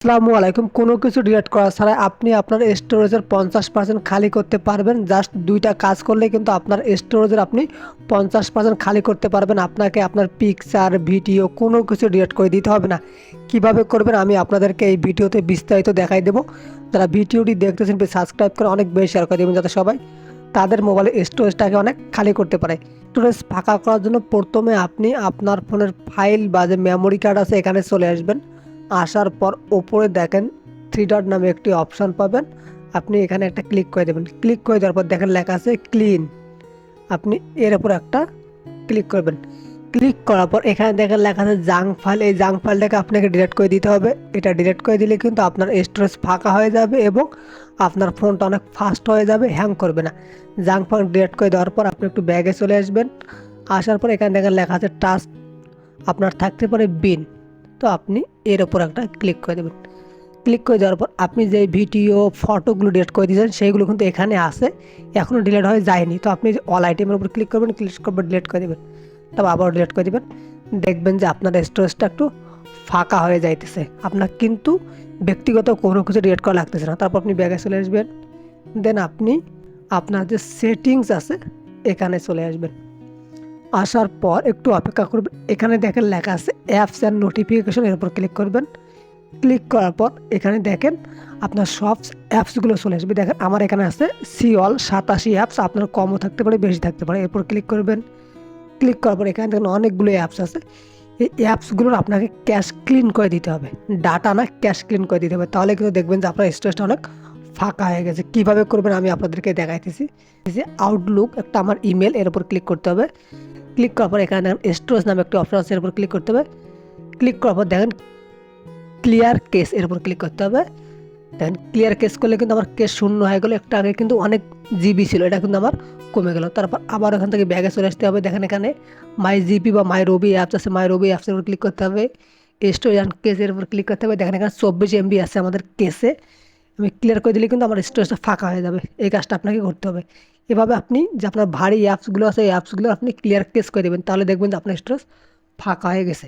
আসসালামু আলাইকুম। কোনো কিছু ডিলিট করা ছাড়াই আপনি আপনার স্টোরেজের 50% খালি করতে পারবেন। জাস্ট ২টা কাজ করলে কিন্তু আপনার স্টোরেজের আপনি 50% খালি করতে পারবেন। আপনাকে আপনার পিকচার, ভিডিও কোনো কিছু ডিলিট করে দিতে হবে না। কিভাবে করবেন আমি আপনাদেরকে এই ভিডিওতে বিস্তারিত দেখাই দেবো। যারা ভিডিওটি দেখতেছেন প্লিজ সাবস্ক্রাইব করে অনেক বেশি শেয়ার করে দেবেন যাতে সবাই তাদের মোবাইলের স্টোরেজটাকে অনেক খালি করতে পারে। স্টোরেজ ফাঁকা করার জন্য প্রথমে আপনি আপনার ফোনের ফাইল বা যে মেমোরি কার্ড আছে এখানে চলে আসবেন। আসার পর ওপরে দেখেন 3 ডট নামে একটি অপশন পাবেন। আপনি এখানে একটা ক্লিক করে দেবেন। ক্লিক করে দেওয়ার পর দেখেন লেখা আছে ক্লিন। আপনি এর উপর একটা ক্লিক করবেন। ক্লিক করার পর এখানে দেখেন লেখা আছে জাঙ্ক ফাইল। এই জাঙ্ক ফাইলটাকে আপনাকে ডিলিট করে দিতে হবে। এটা ডিলিট করে দিলে কিন্তু আপনার স্টোরেজ ফাঁকা হয়ে যাবে এবং আপনার ফোনটা অনেক ফাস্ট হয়ে যাবে, হ্যাং করবে না। জাঙ্ক ফাইল ডিলিট করে দেওয়ার পর আপনি একটু ব্যাগে চলে আসবেন। আসার পর এখানে দেখেন লেখা আছে টাস্ক, আপনার থাকতে পারে বিন। তো আপনি এর ওপর একটা ক্লিক করে দেবেন। ক্লিক করে দেওয়ার পর আপনি যে ভিডিও ফটোগুলো ডিলিট করে দিয়েছেন সেইগুলো কিন্তু এখানে আসে, এখনও ডিলিট হয়ে যায়নি। তো আপনি অল আইটেমের উপর ক্লিক করবেন, ক্লিক করবেন ডিলিট করে দেবেন। তারপর আবার ডিলিট করে দেবেন। দেখবেন যে আপনার স্টোরেজটা একটু ফাঁকা হয়ে যাইতেছে। আপনার কিন্তু ব্যক্তিগত কোনো কিছু ডিলিট করা লাগতেছে না। তারপর আপনি ব্যাগে চলে আসবেন। দেন আপনি আপনার যে সেটিংস আছে এখানে চলে আসবেন। আসার পর একটু অপেক্ষা করবেন। এখানে দেখেন লেখা আছে অ্যাপস অ্যান্ড নোটিফিকেশন, এর উপর ক্লিক করবেন। ক্লিক করার পর এখানে দেখেন আপনার সব অ্যাপসগুলো চলে আসবে। দেখেন আমার এখানে আছে সি অল 87 অ্যাপস, আপনার কমও থাকতে পারে বেশি থাকতে পারে। এরপর ক্লিক করবেন। ক্লিক করার পর এখানে দেখেন অনেকগুলো অ্যাপস আছে। এই অ্যাপসগুলোর আপনাকে ক্যাশ ক্লিন করে দিতে হবে, ডাটা না ক্যাশ ক্লিন করে দিতে হবে। তাহলে কিন্তু দেখবেন যে আপনার স্টোরেজটা অনেক ফাঁকা হয়ে গেছে। কীভাবে করবেন আমি আপনাদেরকে দেখাইতেছি। যে আউটলুক একটা আমার ইমেল, এর উপর ক্লিক করতে হবে। ক্লিক করার পর এখানে দেখেন স্টোরেজ নামে একটি অপশন আছে, এর উপর ক্লিক করতে হবে। ক্লিক করার পর দেখেন ক্লিয়ার কেস, এর উপর ক্লিক করতে হবে। দেখেন ক্লিয়ার কেস করলে কিন্তু আমার কেস শূন্য হয়ে গেলো। একটা আগে কিন্তু অনেক জিবি ছিল, এটা কিন্তু আমার কমে গেল। তারপর আবার এখান থেকে ব্যাগে চলে আসতে হবে। দেখেন এখানে মাই জিপি বা মাই রবি অ্যাপস আছে, মাই রবি অ্যাপসের উপর ক্লিক করতে হবে। স্টোরেজ অ্যান্ড কেসের উপর ক্লিক করতে হবে। দেখেন এখানে 24 এমবি আছে আমাদের কেসে। আমি ক্লিয়ার করে দিলে কিন্তু আমার স্টোরেজটা ফাঁকা হয়ে যাবে। এই কাজটা আপনাকে করতে হবে। এভাবে আপনি যে আপনার ভারী অ্যাপসগুলো আছে এই অ্যাপসগুলো আপনি ক্লিয়ার কেস করে দেবেন, তাহলে দেখবেন যে আপনার স্টোরেজ ফাঁকা হয়ে গেছে।